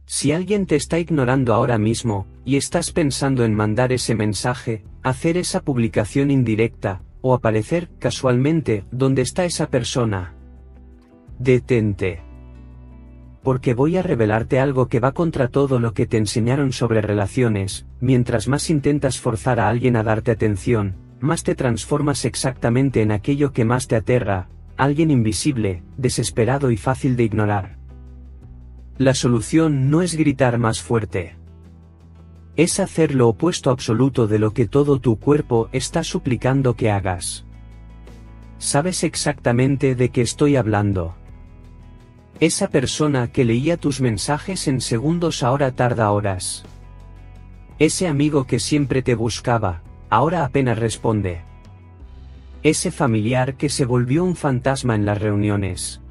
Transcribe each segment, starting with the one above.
Si alguien te está ignorando ahora mismo, y estás pensando en mandar ese mensaje, hacer esa publicación indirecta, o aparecer casualmente donde está esa persona, detente. Porque voy a revelarte algo que va contra todo lo que te enseñaron sobre relaciones. Mientras más intentas forzar a alguien a darte atención, más te transformas exactamente en aquello que más te aterra, alguien invisible, desesperado y fácil de ignorar. La solución no es gritar más fuerte. Es hacer lo opuesto absoluto de lo que todo tu cuerpo está suplicando que hagas. ¿Sabes exactamente de qué estoy hablando? Esa persona que leía tus mensajes en segundos ahora tarda horas. Ese amigo que siempre te buscaba, ahora apenas responde. Ese familiar que se volvió un fantasma en las reuniones.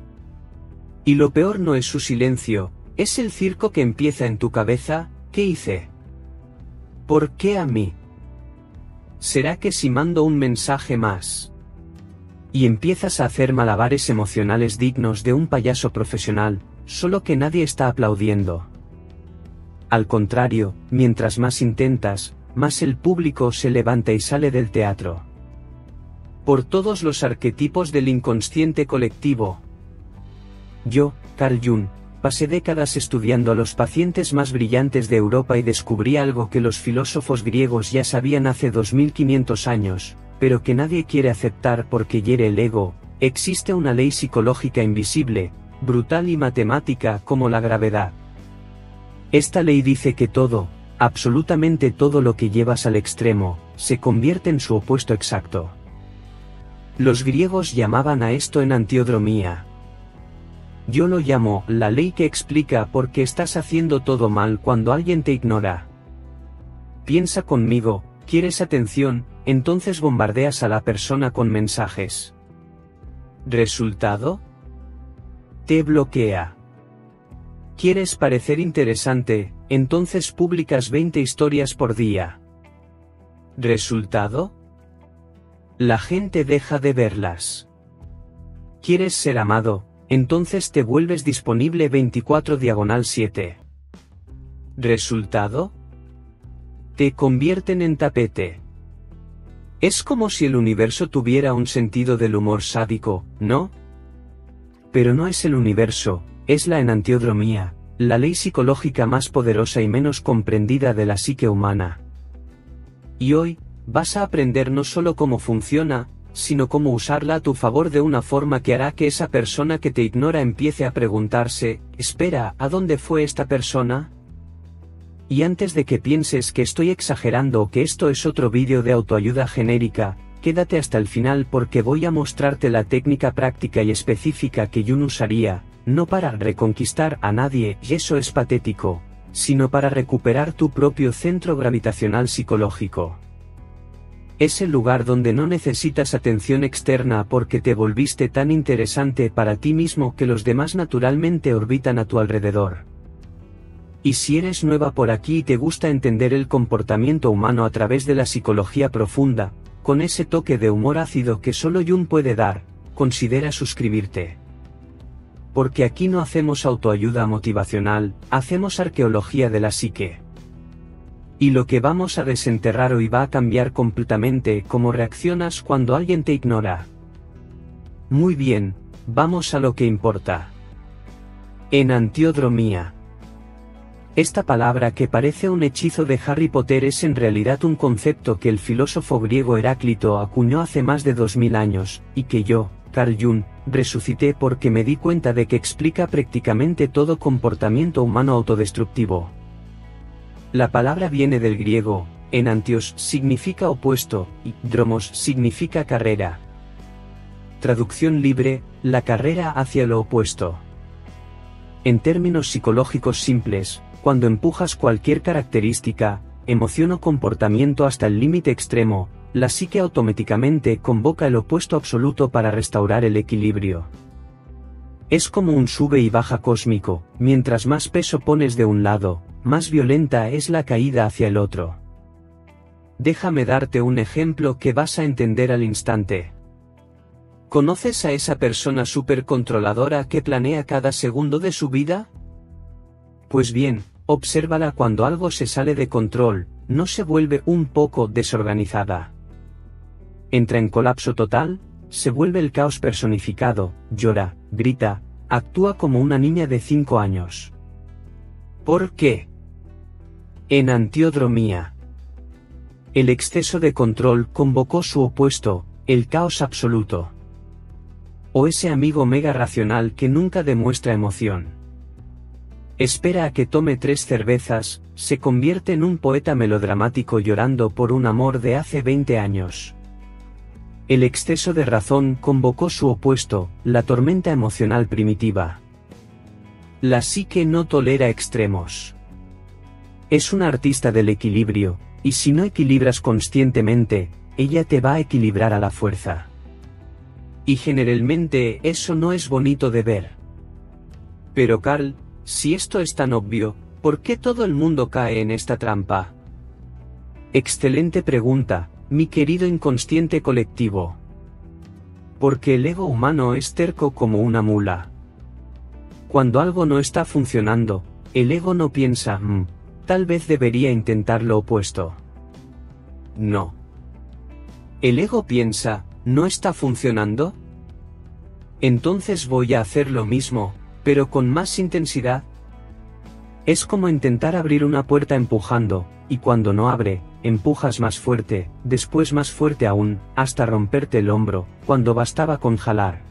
Y lo peor no es su silencio, es el circo que empieza en tu cabeza. ¿Qué hice? ¿Por qué a mí? ¿Será que si mando un mensaje más? Y empiezas a hacer malabares emocionales dignos de un payaso profesional, solo que nadie está aplaudiendo. Al contrario, mientras más intentas, más el público se levanta y sale del teatro. Por todos los arquetipos del inconsciente colectivo. Yo, Carl Jung, pasé décadas estudiando a los pacientes más brillantes de Europa y descubrí algo que los filósofos griegos ya sabían hace 2500 años, pero que nadie quiere aceptar porque hiere el ego. Existe una ley psicológica invisible, brutal y matemática como la gravedad. Esta ley dice que todo, absolutamente todo lo que llevas al extremo, se convierte en su opuesto exacto. Los griegos llamaban a esto enantiodromía. Yo lo llamo la ley que explica por qué estás haciendo todo mal cuando alguien te ignora. Piensa conmigo, ¿quieres atención? Entonces bombardeas a la persona con mensajes. ¿Resultado? Te bloquea. ¿Quieres parecer interesante? Entonces publicas 20 historias por día. ¿Resultado? La gente deja de verlas. ¿Quieres ser amado? Entonces te vuelves disponible 24/7. ¿Resultado? Te convierten en tapete. Es como si el universo tuviera un sentido del humor sádico, ¿no? Pero no es el universo, es la enantiodromía, la ley psicológica más poderosa y menos comprendida de la psique humana. Y hoy, vas a aprender no solo cómo funciona, sino cómo usarla a tu favor de una forma que hará que esa persona que te ignora empiece a preguntarse, espera, ¿a dónde fue esta persona? Y antes de que pienses que estoy exagerando o que esto es otro vídeo de autoayuda genérica, quédate hasta el final porque voy a mostrarte la técnica práctica y específica que Jung usaría, no para reconquistar a nadie, y eso es patético, sino para recuperar tu propio centro gravitacional psicológico. Es el lugar donde no necesitas atención externa porque te volviste tan interesante para ti mismo que los demás naturalmente orbitan a tu alrededor. Y si eres nueva por aquí y te gusta entender el comportamiento humano a través de la psicología profunda, con ese toque de humor ácido que solo Jung puede dar, considera suscribirte. Porque aquí no hacemos autoayuda motivacional, hacemos arqueología de la psique. Y lo que vamos a desenterrar hoy va a cambiar completamente cómo reaccionas cuando alguien te ignora. Muy bien, vamos a lo que importa. Enantiodromía. Esta palabra que parece un hechizo de Harry Potter es en realidad un concepto que el filósofo griego Heráclito acuñó hace más de 2000 años, y que yo, Carl Jung, resucité porque me di cuenta de que explica prácticamente todo comportamiento humano autodestructivo. La palabra viene del griego, enantios significa opuesto, y dromos significa carrera. Traducción libre, la carrera hacia lo opuesto. En términos psicológicos simples, cuando empujas cualquier característica, emoción o comportamiento hasta el límite extremo, la psique automáticamente convoca el opuesto absoluto para restaurar el equilibrio. Es como un sube y baja cósmico, mientras más peso pones de un lado, más violenta es la caída hacia el otro. Déjame darte un ejemplo que vas a entender al instante. ¿Conoces a esa persona supercontroladora que planea cada segundo de su vida? Pues bien, obsérvala cuando algo se sale de control, ¿no se vuelve un poco desorganizada? Entra en colapso total, se vuelve el caos personificado, llora, grita, actúa como una niña de 5 años. ¿Por qué? Enantiodromía. El exceso de control convocó su opuesto, el caos absoluto. O ese amigo mega racional que nunca demuestra emoción. Espera a que tome 3 cervezas, se convierte en un poeta melodramático llorando por un amor de hace 20 años. El exceso de razón convocó su opuesto, la tormenta emocional primitiva. La psique no tolera extremos. Es una artista del equilibrio, y si no equilibras conscientemente, ella te va a equilibrar a la fuerza. Y generalmente eso no es bonito de ver. Pero Carl, si esto es tan obvio, ¿por qué todo el mundo cae en esta trampa? Excelente pregunta, mi querido inconsciente colectivo. Porque el ego humano es terco como una mula. Cuando algo no está funcionando, el ego no piensa, tal vez debería intentar lo opuesto. No. El ego piensa, ¿no está funcionando? Entonces voy a hacer lo mismo, pero con más intensidad. Es como intentar abrir una puerta empujando, y cuando no abre, empujas más fuerte, después más fuerte aún, hasta romperte el hombro, cuando bastaba con jalar.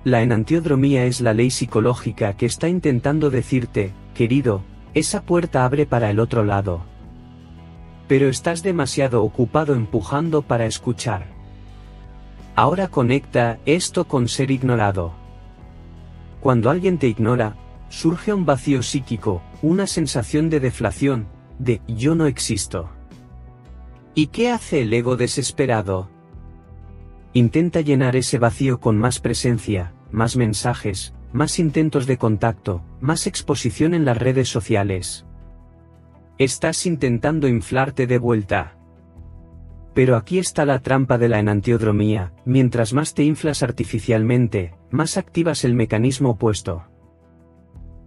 La enantiodromía es la ley psicológica que está intentando decirte, querido, esa puerta abre para el otro lado. Pero estás demasiado ocupado empujando para escuchar. Ahora conecta esto con ser ignorado. Cuando alguien te ignora, surge un vacío psíquico, una sensación de deflación, de yo no existo. ¿Y qué hace el ego desesperado? Intenta llenar ese vacío con más presencia, más mensajes, más intentos de contacto, más exposición en las redes sociales. Estás intentando inflarte de vuelta. Pero aquí está la trampa de la enantiodromía, mientras más te inflas artificialmente, más activas el mecanismo opuesto.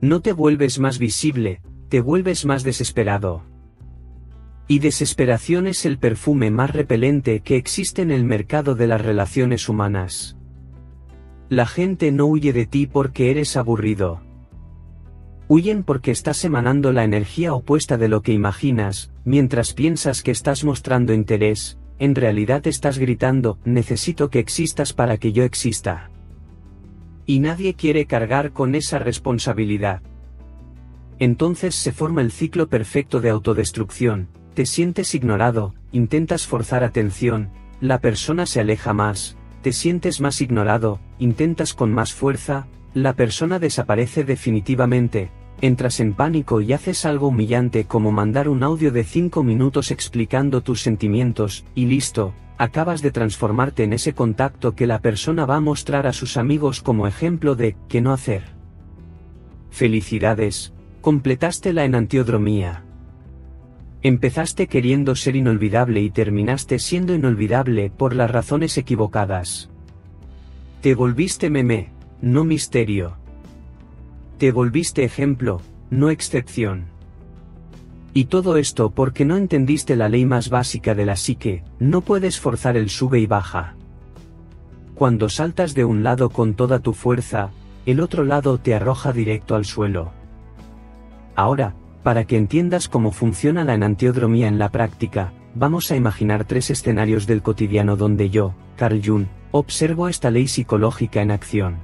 No te vuelves más visible, te vuelves más desesperado. Y desesperación es el perfume más repelente que existe en el mercado de las relaciones humanas. La gente no huye de ti porque eres aburrido. Huyen porque estás emanando la energía opuesta de lo que imaginas, mientras piensas que estás mostrando interés, en realidad estás gritando, necesito que existas para que yo exista. Y nadie quiere cargar con esa responsabilidad. Entonces se forma el ciclo perfecto de autodestrucción, te sientes ignorado, intentas forzar atención, la persona se aleja más, te sientes más ignorado, intentas con más fuerza, la persona desaparece definitivamente, entras en pánico y haces algo humillante como mandar un audio de 5 minutos explicando tus sentimientos, y listo, acabas de transformarte en ese contacto que la persona va a mostrar a sus amigos como ejemplo de qué no hacer. Felicidades, completaste la enantiodromía. Empezaste queriendo ser inolvidable y terminaste siendo inolvidable por las razones equivocadas. Te volviste meme, no misterio. Te volviste ejemplo, no excepción. Y todo esto porque no entendiste la ley más básica de la psique, no puedes forzar el sube y baja. Cuando saltas de un lado con toda tu fuerza, el otro lado te arroja directo al suelo. Ahora, para que entiendas cómo funciona la enantiodromía en la práctica, vamos a imaginar 3 escenarios del cotidiano donde yo, Carl Jung, observo esta ley psicológica en acción.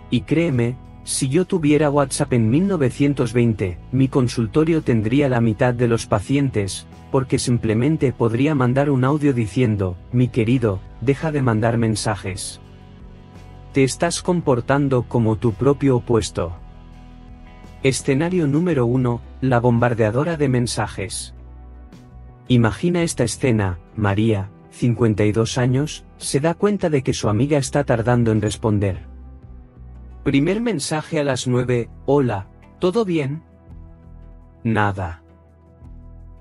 Y créeme, si yo tuviera WhatsApp en 1920, mi consultorio tendría la mitad de los pacientes, porque simplemente podría mandar un audio diciendo, mi querido, deja de mandar mensajes. Te estás comportando como tu propio opuesto. Escenario número 1, la bombardeadora de mensajes. Imagina esta escena, María, 52 años, se da cuenta de que su amiga está tardando en responder. Primer mensaje a las 9, hola, ¿todo bien? Nada.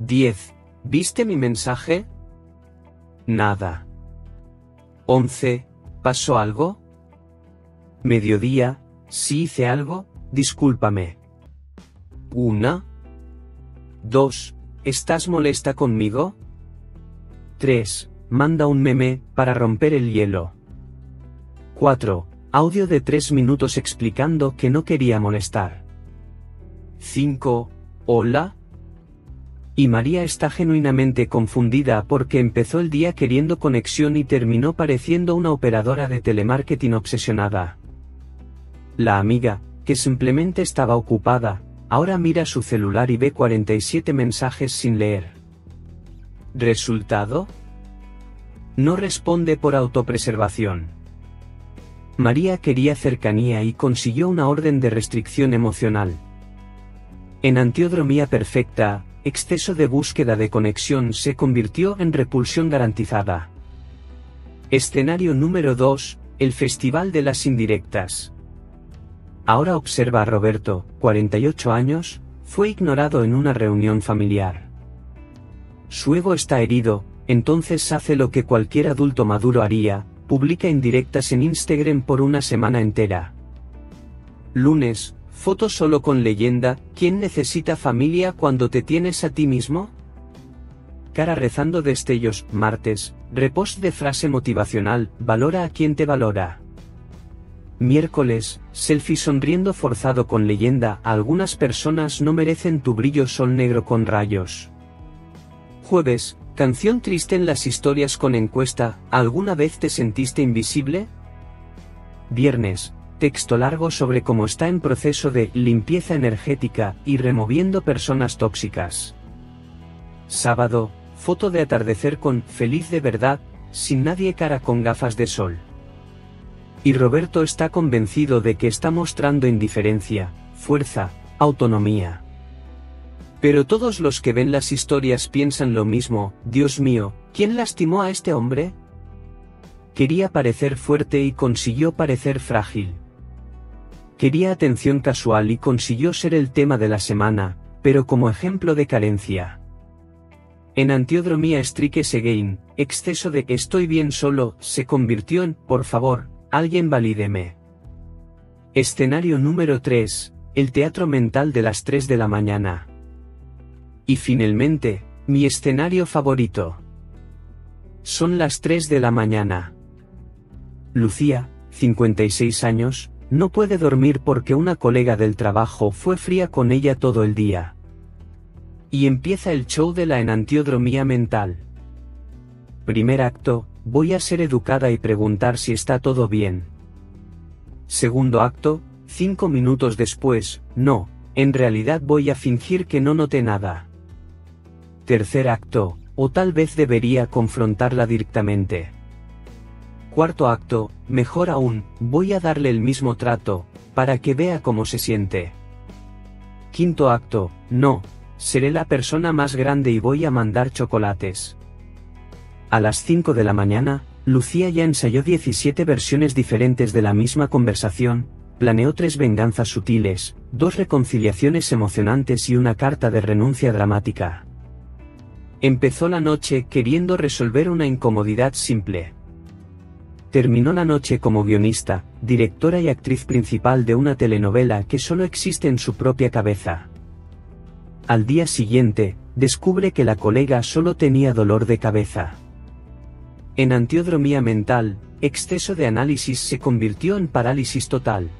10, ¿viste mi mensaje? Nada. 11, ¿pasó algo? Mediodía, ¿sí hice algo? Discúlpame. 1. 2. ¿Estás molesta conmigo? 3. Manda un meme para romper el hielo. 4. Audio de 3 minutos explicando que no quería molestar. 5. ¿Hola? Y María está genuinamente confundida porque empezó el día queriendo conexión y terminó pareciendo una operadora de telemarketing obsesionada. La amiga, que simplemente estaba ocupada, ahora mira su celular y ve 47 mensajes sin leer. ¿Resultado? No responde por autopreservación. María quería cercanía y consiguió una orden de restricción emocional. En antiodromía perfecta, exceso de búsqueda de conexión se convirtió en repulsión garantizada. Escenario número 2, el Festival de las Indirectas. Ahora observa a Roberto, 48 años, fue ignorado en una reunión familiar. Su ego está herido, entonces hace lo que cualquier adulto maduro haría, publica indirectas en Instagram por una semana entera. Lunes, foto solo con leyenda, ¿quién necesita familia cuando te tienes a ti mismo? Cara rezando destellos, martes, repost de frase motivacional, valora a quien te valora. Miércoles, selfie sonriendo forzado con leyenda, algunas personas no merecen tu brillo sol negro con rayos. Jueves, canción triste en las historias con encuesta, ¿alguna vez te sentiste invisible? Viernes, texto largo sobre cómo está en proceso de limpieza energética y removiendo personas tóxicas. Sábado, foto de atardecer con feliz de verdad, sin nadie cara con gafas de sol. Y Roberto está convencido de que está mostrando indiferencia, fuerza, autonomía. Pero todos los que ven las historias piensan lo mismo, Dios mío, ¿quién lastimó a este hombre? Quería parecer fuerte y consiguió parecer frágil. Quería atención casual y consiguió ser el tema de la semana, pero como ejemplo de carencia. En antiodromía strikes again, exceso de estoy bien solo, se convirtió en, por favor, alguien valídeme. Escenario número 3, el teatro mental de las 3 de la mañana. Y finalmente, mi escenario favorito. Son las 3 de la mañana. Lucía, 56 años, no puede dormir porque una colega del trabajo fue fría con ella todo el día. Y empieza el show de la enantiodromía mental. Primer acto, voy a ser educada y preguntar si está todo bien. Segundo acto, 5 minutos después, no, en realidad voy a fingir que no noté nada. Tercer acto, o tal vez debería confrontarla directamente. Cuarto acto, mejor aún, voy a darle el mismo trato, para que vea cómo se siente. Quinto acto, no, seré la persona más grande y voy a mandar chocolates. A las 5 de la mañana, Lucía ya ensayó 17 versiones diferentes de la misma conversación, planeó 3 venganzas sutiles, 2 reconciliaciones emocionantes y una carta de renuncia dramática. Empezó la noche queriendo resolver una incomodidad simple. Terminó la noche como guionista, directora y actriz principal de una telenovela que solo existe en su propia cabeza. Al día siguiente, descubre que la colega solo tenía dolor de cabeza. En antiodromía mental, exceso de análisis se convirtió en parálisis total.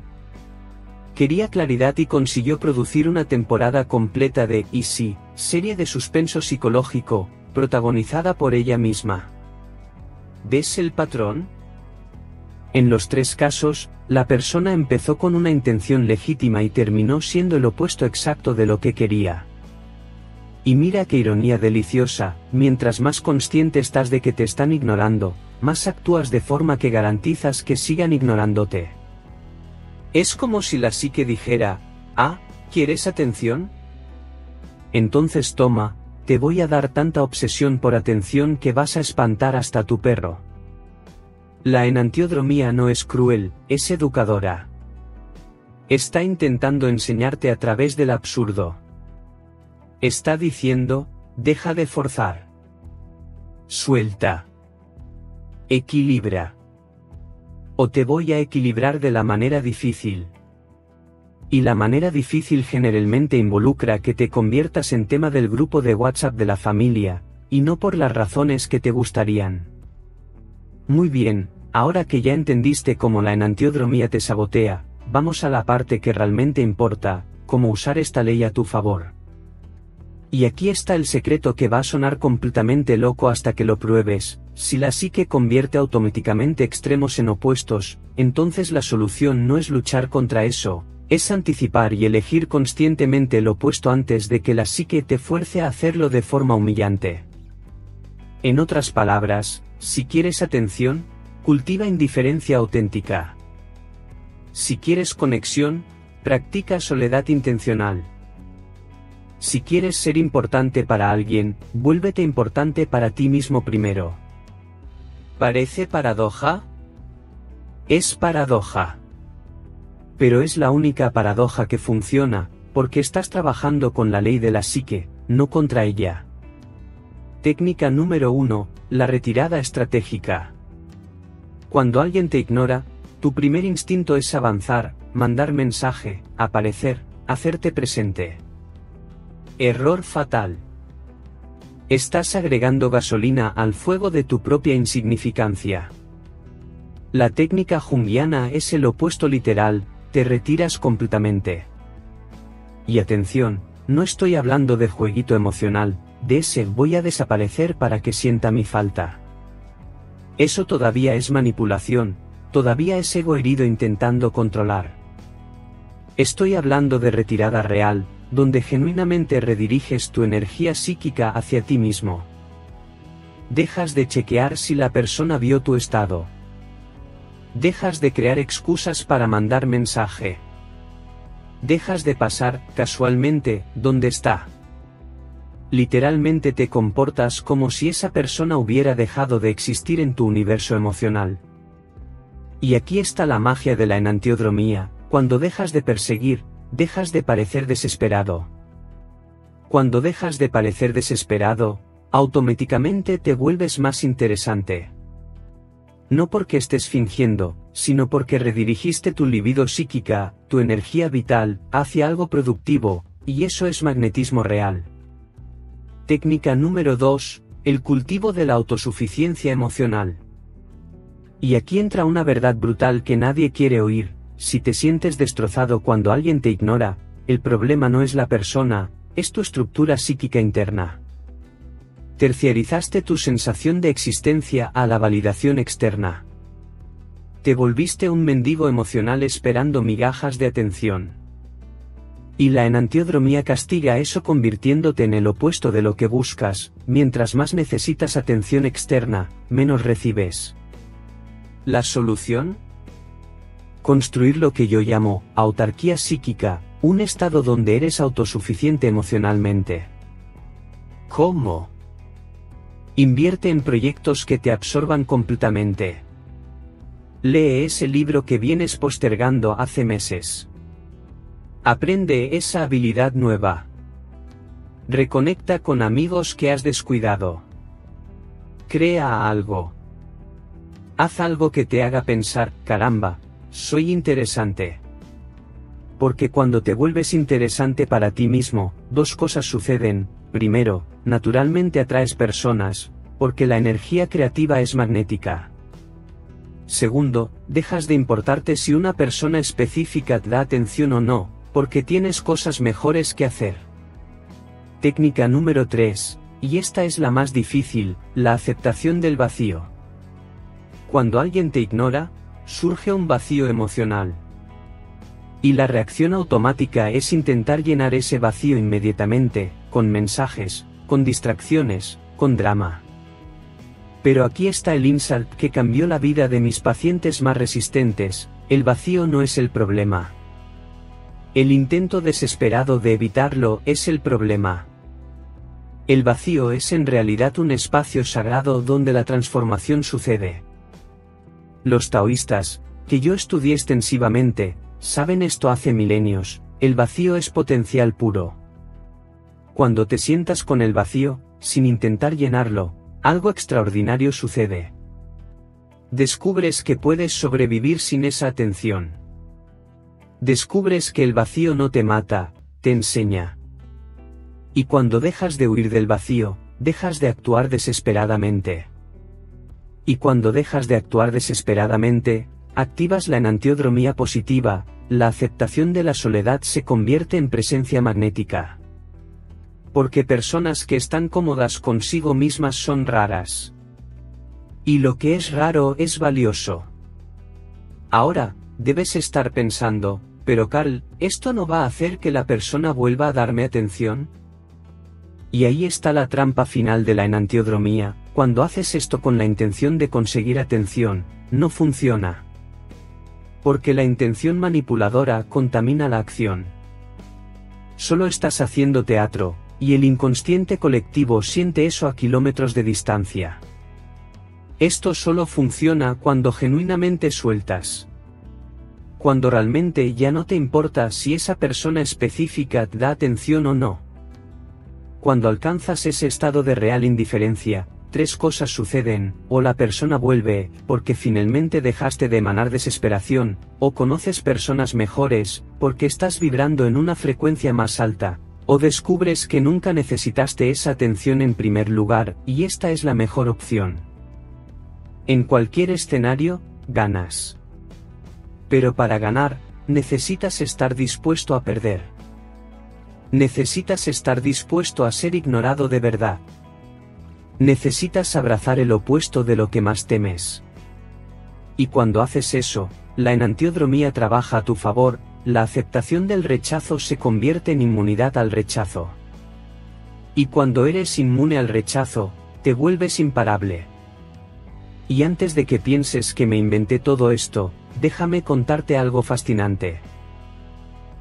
Quería claridad y consiguió producir una temporada completa de Easy, serie de suspenso psicológico, protagonizada por ella misma. ¿Ves el patrón? En los 3 casos, la persona empezó con una intención legítima y terminó siendo el opuesto exacto de lo que quería. Y mira qué ironía deliciosa, mientras más consciente estás de que te están ignorando, más actúas de forma que garantizas que sigan ignorándote. Es como si la psique dijera, ah, ¿quieres atención? Entonces toma, te voy a dar tanta obsesión por atención que vas a espantar hasta tu perro. La enantiodromía no es cruel, es educadora. Está intentando enseñarte a través del absurdo. Está diciendo, deja de forzar. Suelta. Equilibra. O te voy a equilibrar de la manera difícil. Y la manera difícil generalmente involucra que te conviertas en tema del grupo de WhatsApp de la familia, y no por las razones que te gustarían. Muy bien, ahora que ya entendiste cómo la enantiodromía te sabotea, vamos a la parte que realmente importa, cómo usar esta ley a tu favor. Y aquí está el secreto que va a sonar completamente loco hasta que lo pruebes. Si la psique convierte automáticamente extremos en opuestos, entonces la solución no es luchar contra eso, es anticipar y elegir conscientemente el opuesto antes de que la psique te fuerce a hacerlo de forma humillante. En otras palabras, si quieres atención, cultiva indiferencia auténtica. Si quieres conexión, practica soledad intencional. Si quieres ser importante para alguien, vuélvete importante para ti mismo primero. ¿Parece paradoja? Es paradoja. Pero es la única paradoja que funciona, porque estás trabajando con la ley de la psique, no contra ella. Técnica número 1, la retirada estratégica. Cuando alguien te ignora, tu primer instinto es avanzar, mandar mensaje, aparecer, hacerte presente. Error fatal. Estás agregando gasolina al fuego de tu propia insignificancia. La técnica junguiana es el opuesto literal, te retiras completamente. Y atención, no estoy hablando de jueguito emocional, de ese voy a desaparecer para que sienta mi falta. Eso todavía es manipulación, todavía es ego herido intentando controlar. Estoy hablando de retirada real, donde genuinamente rediriges tu energía psíquica hacia ti mismo. Dejas de chequear si la persona vio tu estado. Dejas de crear excusas para mandar mensaje. Dejas de pasar, casualmente, donde está. Literalmente te comportas como si esa persona hubiera dejado de existir en tu universo emocional. Y aquí está la magia de la enantiodromía, cuando dejas de perseguir, dejas de parecer desesperado. Cuando dejas de parecer desesperado, automáticamente te vuelves más interesante. No porque estés fingiendo, sino porque redirigiste tu libido psíquica, tu energía vital, hacia algo productivo, y eso es magnetismo real. Técnica número 2, el cultivo de la autosuficiencia emocional. Y aquí entra una verdad brutal que nadie quiere oír: si te sientes destrozado cuando alguien te ignora, el problema no es la persona, es tu estructura psíquica interna. Terciarizaste tu sensación de existencia a la validación externa. Te volviste un mendigo emocional esperando migajas de atención. Y la enantiodromía castiga eso convirtiéndote en el opuesto de lo que buscas, mientras más necesitas atención externa, menos recibes. ¿La solución? Construir lo que yo llamo autarquía psíquica, un estado donde eres autosuficiente emocionalmente. ¿Cómo? Invierte en proyectos que te absorban completamente. Lee ese libro que vienes postergando hace meses. Aprende esa habilidad nueva. Reconecta con amigos que has descuidado. Crea algo. Haz algo que te haga pensar, caramba, soy interesante. Porque cuando te vuelves interesante para ti mismo, dos cosas suceden. Primero, naturalmente atraes personas, porque la energía creativa es magnética. Segundo, dejas de importarte si una persona específica te da atención o no, porque tienes cosas mejores que hacer. Técnica número 3, y esta es la más difícil, la aceptación del vacío. Cuando alguien te ignora, surge un vacío emocional. Y la reacción automática es intentar llenar ese vacío inmediatamente, con mensajes, con distracciones, con drama. Pero aquí está el insight que cambió la vida de mis pacientes más resistentes: el vacío no es el problema. El intento desesperado de evitarlo es el problema. El vacío es en realidad un espacio sagrado donde la transformación sucede. Los taoístas, que yo estudié extensivamente, saben esto hace milenios: el vacío es potencial puro. Cuando te sientas con el vacío, sin intentar llenarlo, algo extraordinario sucede. Descubres que puedes sobrevivir sin esa atención. Descubres que el vacío no te mata, te enseña. Y cuando dejas de huir del vacío, dejas de actuar desesperadamente. Y cuando dejas de actuar desesperadamente, activas la enantiodromía positiva, la aceptación de la soledad se convierte en presencia magnética. Porque personas que están cómodas consigo mismas son raras. Y lo que es raro es valioso. Ahora, debes estar pensando, pero Carl, ¿esto no va a hacer que la persona vuelva a darme atención? Y ahí está la trampa final de la enantiodromía: cuando haces esto con la intención de conseguir atención, no funciona. Porque la intención manipuladora contamina la acción. Solo estás haciendo teatro, y el inconsciente colectivo siente eso a kilómetros de distancia. Esto solo funciona cuando genuinamente sueltas. Cuando realmente ya no te importa si esa persona específica te da atención o no. Cuando alcanzas ese estado de real indiferencia, tres cosas suceden: o la persona vuelve, porque finalmente dejaste de emanar desesperación, o conoces personas mejores, porque estás vibrando en una frecuencia más alta, o descubres que nunca necesitaste esa atención en primer lugar, y esta es la mejor opción. En cualquier escenario, ganas. Pero para ganar, necesitas estar dispuesto a perder. Necesitas estar dispuesto a ser ignorado de verdad. Necesitas abrazar el opuesto de lo que más temes. Y cuando haces eso, la enantiodromía trabaja a tu favor, la aceptación del rechazo se convierte en inmunidad al rechazo. Y cuando eres inmune al rechazo, te vuelves imparable. Y antes de que pienses que me inventé todo esto, déjame contarte algo fascinante.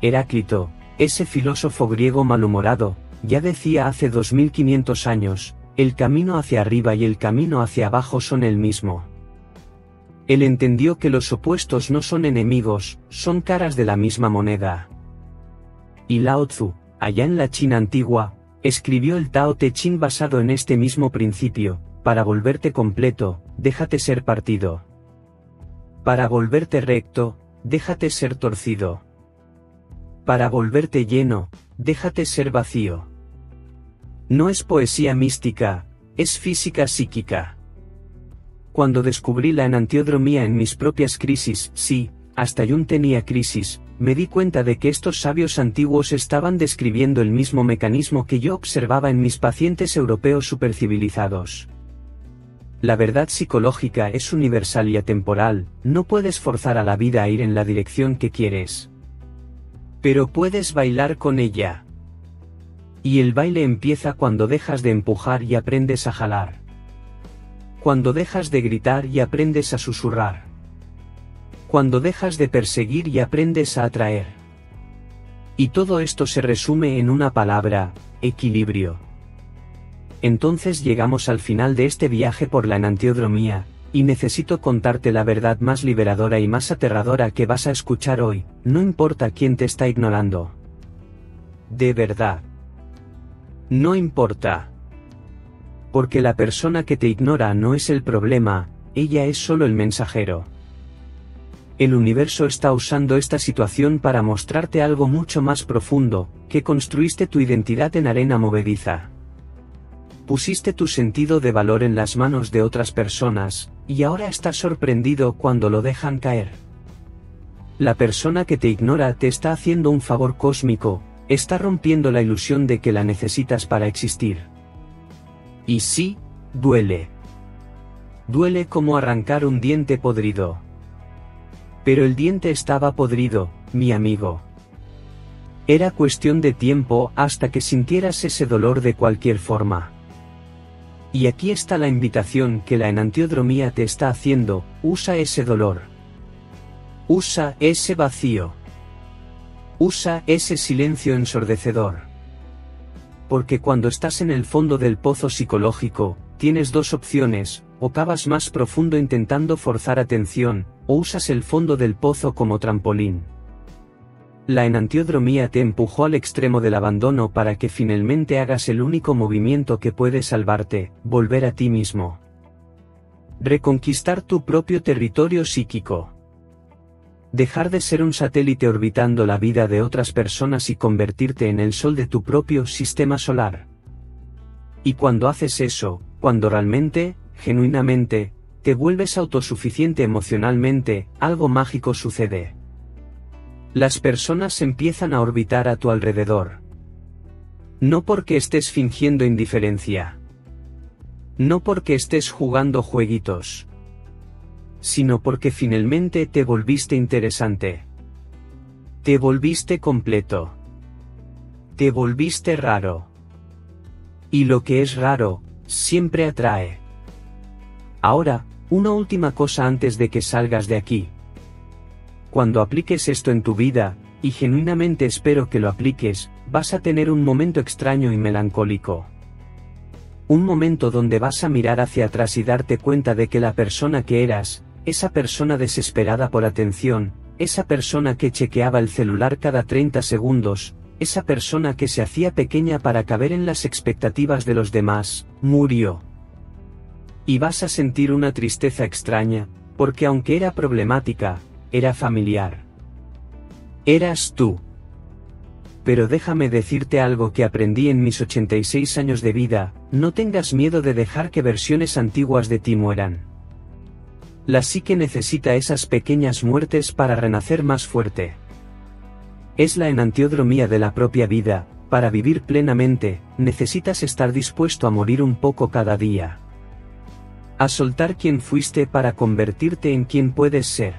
Heráclito, ese filósofo griego malhumorado, ya decía hace 2500 años, el camino hacia arriba y el camino hacia abajo son el mismo. Él entendió que los opuestos no son enemigos, son caras de la misma moneda. Y Lao Tzu, allá en la China antigua, escribió el Tao Te Ching basado en este mismo principio: para volverte completo, déjate ser partido. Para volverte recto, déjate ser torcido. Para volverte lleno, déjate ser vacío. No es poesía mística, es física psíquica. Cuando descubrí la enantiodromía en mis propias crisis, sí, hasta Jung tenía crisis, me di cuenta de que estos sabios antiguos estaban describiendo el mismo mecanismo que yo observaba en mis pacientes europeos supercivilizados. La verdad psicológica es universal y atemporal, no puedes forzar a la vida a ir en la dirección que quieres. Pero puedes bailar con ella. Y el baile empieza cuando dejas de empujar y aprendes a jalar. Cuando dejas de gritar y aprendes a susurrar. Cuando dejas de perseguir y aprendes a atraer. Y todo esto se resume en una palabra: equilibrio. Entonces llegamos al final de este viaje por la enantiodromía, y necesito contarte la verdad más liberadora y más aterradora que vas a escuchar hoy: no importa quién te está ignorando. De verdad. No importa. Porque la persona que te ignora no es el problema, ella es solo el mensajero. El universo está usando esta situación para mostrarte algo mucho más profundo: que construiste tu identidad en arena movediza. Pusiste tu sentido de valor en las manos de otras personas, y ahora estás sorprendido cuando lo dejan caer. La persona que te ignora te está haciendo un favor cósmico, está rompiendo la ilusión de que la necesitas para existir. Y sí, duele. Duele como arrancar un diente podrido. Pero el diente estaba podrido, mi amigo. Era cuestión de tiempo hasta que sintieras ese dolor de cualquier forma. Y aquí está la invitación que la enantiodromía te está haciendo: usa ese dolor. Usa ese vacío. Usa ese silencio ensordecedor. Porque cuando estás en el fondo del pozo psicológico, tienes dos opciones: o cavas más profundo intentando forzar atención, o usas el fondo del pozo como trampolín. La enantiodromía te empujó al extremo del abandono para que finalmente hagas el único movimiento que puede salvarte: volver a ti mismo. Reconquistar tu propio territorio psíquico. Dejar de ser un satélite orbitando la vida de otras personas y convertirte en el sol de tu propio sistema solar. Y cuando haces eso, cuando realmente, genuinamente, te vuelves autosuficiente emocionalmente, algo mágico sucede. Las personas empiezan a orbitar a tu alrededor. No porque estés fingiendo indiferencia. No porque estés jugando jueguitos. Sino porque finalmente te volviste interesante. Te volviste completo. Te volviste raro. Y lo que es raro, siempre atrae. Ahora, una última cosa antes de que salgas de aquí. Cuando apliques esto en tu vida, y genuinamente espero que lo apliques, vas a tener un momento extraño y melancólico. Un momento donde vas a mirar hacia atrás y darte cuenta de que la persona que eras, esa persona desesperada por atención, esa persona que chequeaba el celular cada 30 segundos, esa persona que se hacía pequeña para caber en las expectativas de los demás, murió. Y vas a sentir una tristeza extraña, porque aunque era problemática, era familiar. Eras tú. Pero déjame decirte algo que aprendí en mis 86 años de vida, no tengas miedo de dejar que versiones antiguas de ti mueran. La psique necesita esas pequeñas muertes para renacer más fuerte. Es la enantiodromía de la propia vida, para vivir plenamente, necesitas estar dispuesto a morir un poco cada día. A soltar quien fuiste para convertirte en quien puedes ser.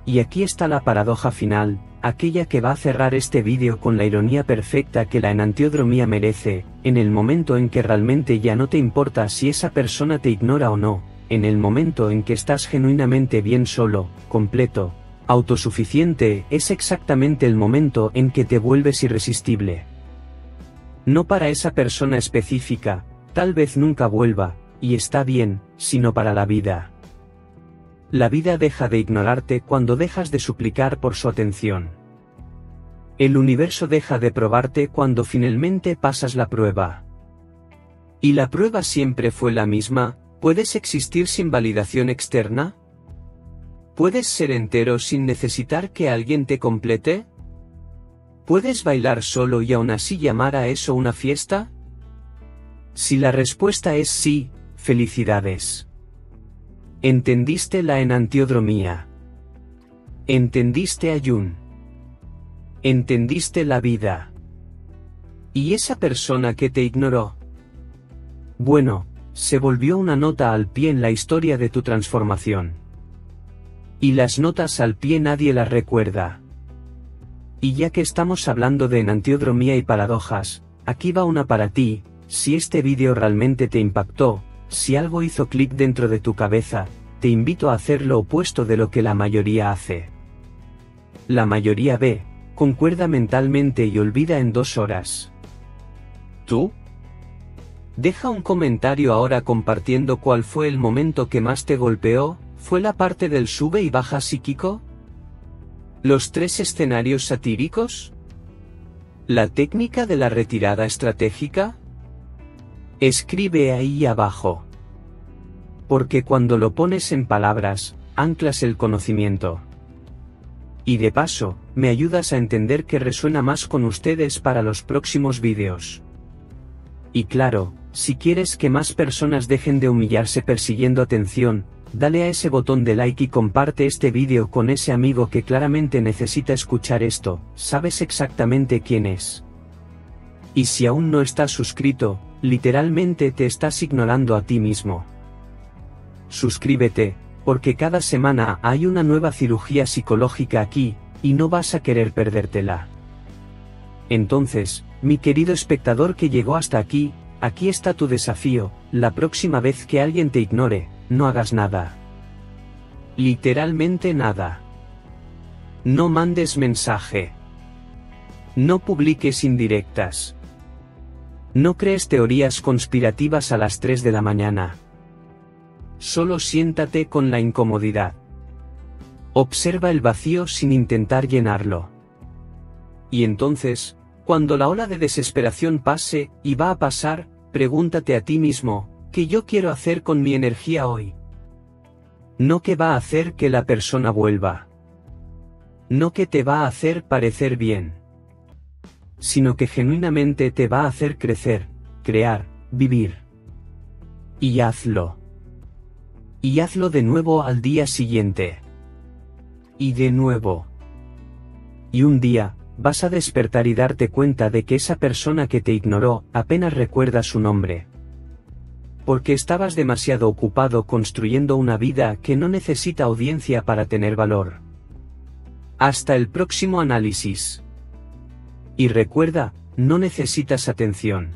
Y aquí está la paradoja final, aquella que va a cerrar este vídeo con la ironía perfecta que la enantiodromía merece, en el momento en que realmente ya no te importa si esa persona te ignora o no, en el momento en que estás genuinamente bien solo, completo, autosuficiente, es exactamente el momento en que te vuelves irresistible. No para esa persona específica, tal vez nunca vuelva, y está bien, sino para la vida. La vida deja de ignorarte cuando dejas de suplicar por su atención. El universo deja de probarte cuando finalmente pasas la prueba. ¿Y la prueba siempre fue la misma? ¿Puedes existir sin validación externa? ¿Puedes ser entero sin necesitar que alguien te complete? ¿Puedes bailar solo y aún así llamar a eso una fiesta? Si la respuesta es sí, felicidades. Entendiste la enantiodromía. Entendiste a Jung. Entendiste la vida. ¿Y esa persona que te ignoró? Bueno, se volvió una nota al pie en la historia de tu transformación. Y las notas al pie nadie las recuerda. Y ya que estamos hablando de enantiodromía y paradojas, aquí va una para ti. Si este vídeo realmente te impactó, si algo hizo clic dentro de tu cabeza, te invito a hacer lo opuesto de lo que la mayoría hace. La mayoría ve, concuerda mentalmente y olvida en 2 horas. ¿Tú? Deja un comentario ahora compartiendo cuál fue el momento que más te golpeó. ¿Fue la parte del sube y baja psíquico? ¿Los 3 escenarios satíricos? ¿La técnica de la retirada estratégica? Escribe ahí abajo. Porque cuando lo pones en palabras, anclas el conocimiento. Y de paso, me ayudas a entender qué resuena más con ustedes para los próximos vídeos. Y claro, si quieres que más personas dejen de humillarse persiguiendo atención, dale a ese botón de like y comparte este vídeo con ese amigo que claramente necesita escuchar esto, sabes exactamente quién es. Y si aún no estás suscrito, literalmente te estás ignorando a ti mismo. Suscríbete, porque cada semana hay una nueva cirugía psicológica aquí, y no vas a querer perdértela. Entonces, mi querido espectador que llegó hasta aquí está tu desafío, la próxima vez que alguien te ignore, no hagas nada. Literalmente nada. No mandes mensaje. No publiques indirectas. No crees teorías conspirativas a las 3 de la mañana. Solo siéntate con la incomodidad. Observa el vacío sin intentar llenarlo. Y entonces, cuando la ola de desesperación pase, y va a pasar, pregúntate a ti mismo, ¿qué yo quiero hacer con mi energía hoy? No qué va a hacer que la persona vuelva. No que te va a hacer parecer bien, sino que genuinamente te va a hacer crecer, crear, vivir. Y hazlo. Y hazlo de nuevo al día siguiente. Y de nuevo. Y un día, vas a despertar y darte cuenta de que esa persona que te ignoró apenas recuerda su nombre. Porque estabas demasiado ocupado construyendo una vida que no necesita audiencia para tener valor. Hasta el próximo análisis. Y recuerda, no necesitas atención.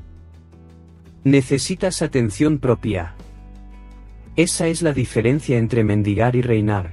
Necesitas atención propia. Esa es la diferencia entre mendigar y reinar.